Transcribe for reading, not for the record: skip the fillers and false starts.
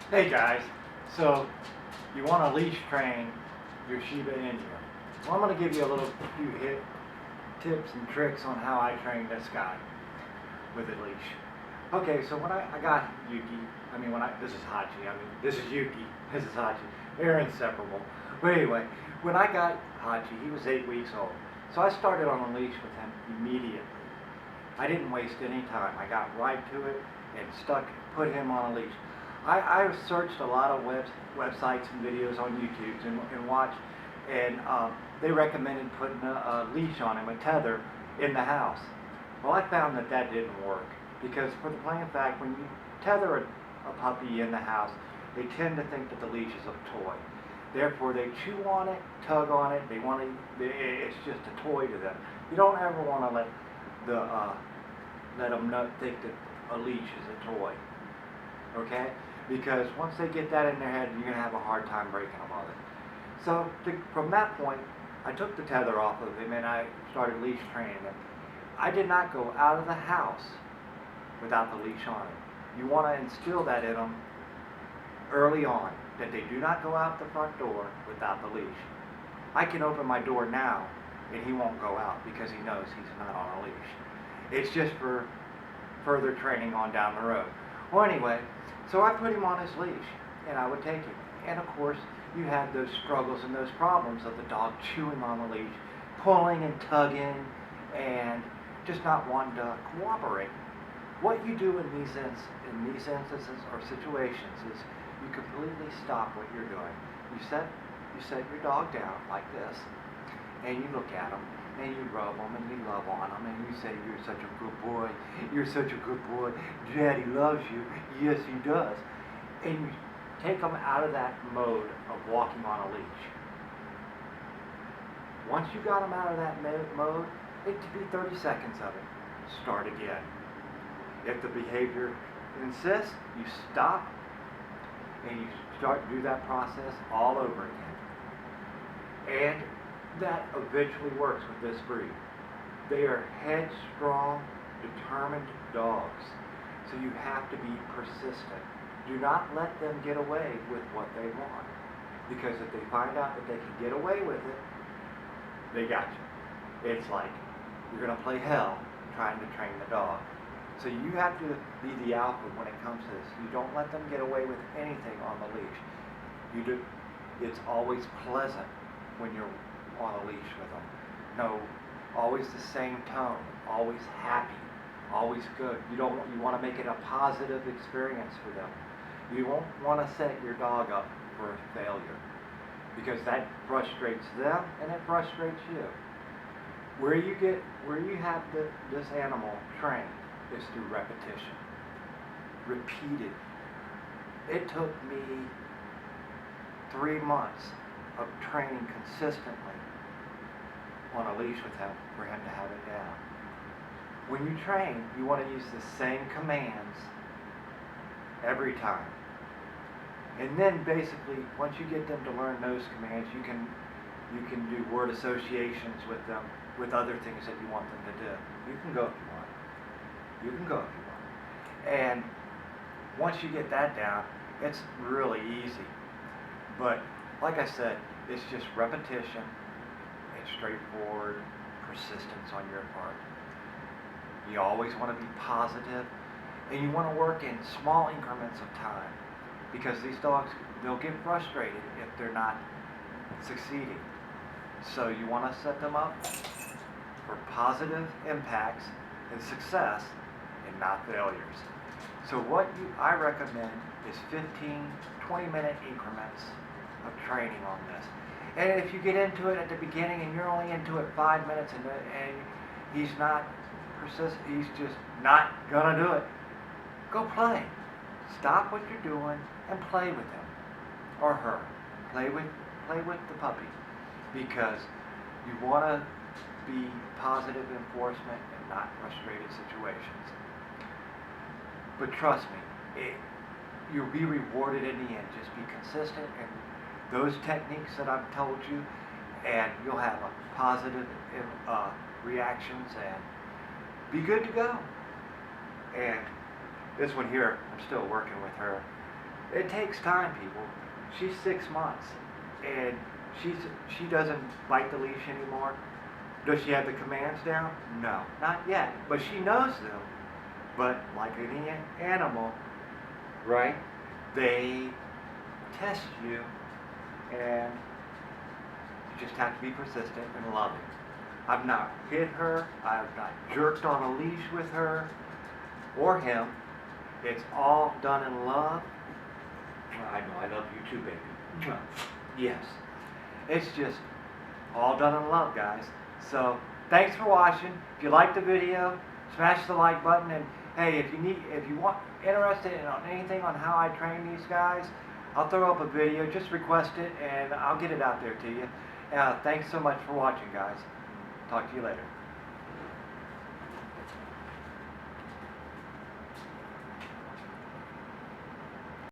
Hey guys, so you want to leash train your Shiba Inu. Well, I'm going to give you a few tips and tricks on how I train this guy with a leash. Okay, so when I got Yuki, this is Hachi, this is Yuki, this is Hachi, they're inseparable. But anyway, when I got Hachi, he was 8 weeks old. So I started on a leash with him immediately. I didn't waste any time. I got right to it and put him on a leash. I searched a lot of websites and videos on YouTube and watched, and they recommended putting a leash on him, a tether, in the house. Well, I found that that didn't work because, for the plain fact, when you tether a puppy in the house, they tend to think that the leash is a toy. Therefore, they chew on it, tug on it. It's just a toy to them. You don't ever want to let them think that a leash is a toy. Okay? Because once they get that in their head, you're going to have a hard time breaking them of it. So from that point, I took the tether off of him and I started leash training him. I did not go out of the house without the leash on him. You want to instill that in them early on, that they do not go out the front door without the leash. I can open my door now and he won't go out because he knows he's not on a leash. It's just for further training on down the road. Well, anyway, so I put him on his leash and I would take him. And of course, you have those struggles and those problems of the dog chewing on the leash, pulling and tugging, and just not wanting to cooperate. What you do in these instances or situations is you completely stop what you're doing. You set your dog down like this, and you look at him, and you rub him, and you love on him, and you say, "You're such a good boy. You're such a good boy. Daddy loves you." Yes, he does. And you take them out of that mode of walking on a leash. Once you got them out of that mode, it could be 30 seconds of it. Start again. If the behavior insists, you stop and you start to do that process all over again. And that eventually works with this breed. They are headstrong, determined dogs. So you have to be persistent. Do not let them get away with what they want. Because if they find out that they can get away with it, they got you. It's like you're going to play hell trying to train the dog. So you have to be the alpha when it comes to this. You don't let them get away with anything on the leash. It's always pleasant when you're on a leash with them. No, always the same tone, always happy, always good. You want to make it a positive experience for them. You won't want to set your dog up for a failure because that frustrates them and it frustrates you. Where you have this animal trained is through repetition, repeated. It took me 3 months of training consistently on a leash with him for him to have it down. When you train, you want to use the same commands every time. And then basically, once you get them to learn those commands, you can do word associations with them with other things that you want them to do. You can go if you want. You can go if you want. And once you get that down, it's really easy. But like I said, it's just repetition and straightforward persistence on your part. You always want to be positive, and you want to work in small increments of time because these dogs, they'll get frustrated if they're not succeeding. So you want to set them up for positive impacts and success and not failures. So what I recommend is 15-20-minute increments of training on this. And if you get into it at the beginning and you're only into it 5 minutes and he's not persistent, he's just not gonna do it, go play. Stop what you're doing and play with him or her. Play with the puppy because you want to be positive enforcement and not frustrated situations. But trust me, you'll be rewarded in the end. Just be consistent in those techniques that I've told you, and you'll have a positive reactions and be good to go. And this one here, I'm still working with her. It takes time, people. She's 6 months, and she doesn't bite the leash anymore. Does she have the commands down? No, not yet. But she knows them. But like any animal, right? They test you, and you just have to be persistent and loving. I've not hit her. I've not jerked on a leash with her or him. It's all done in love. Well, I know, I love you too, baby. Yes. It's just all done in love, guys. So, thanks for watching. If you liked the video, smash the like button. And hey, if you want interested in anything on how I train these guys, I'll throw up a video. Just request it, and I'll get it out there to you. Thanks so much for watching, guys. Talk to you later.